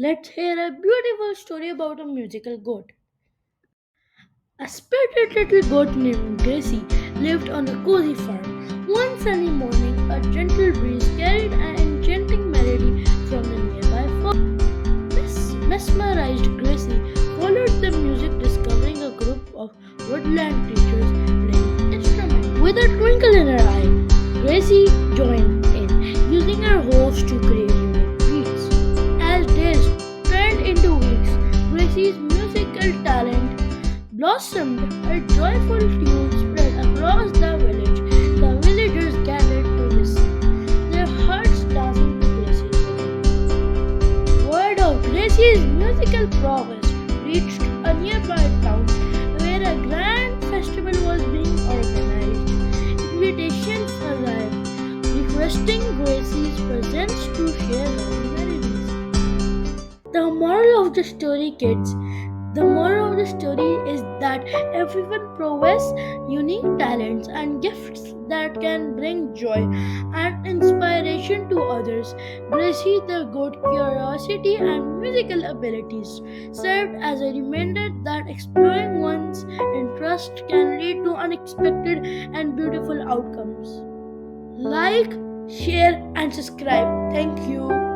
let's hear a beautiful story about a musical goat. A spirited little goat named Gracie lived on a cozy farm. One sunny morning, a gentle breeze carried an enchanting melody from the nearby forest. Mesmerized Gracie followed the music, discovering a group of woodland creatures playing instruments. With a twinkle in her eye, Gracie joined in, using her hooves to create unique beats. As days turned into weeks, Gracie's musical talent blossomed. Her joyful tune spread across the village. The villagers gathered to listen, their hearts dancing to Gracie's rhythm. Word of Gracie's musical prowess reached a nearby town where a grand festival was being organized. Invitations arrived, requesting Gracie's presence to share her melodies. The moral of the story, kids, the moral of the story is that everyone possesses unique talents and gifts that can bring joy and inspiration to others. Gracie the good curiosity and musical abilities served as a reminder that exploring one's interest can lead to unexpected and beautiful outcomes. Like, share, and subscribe. Thank you.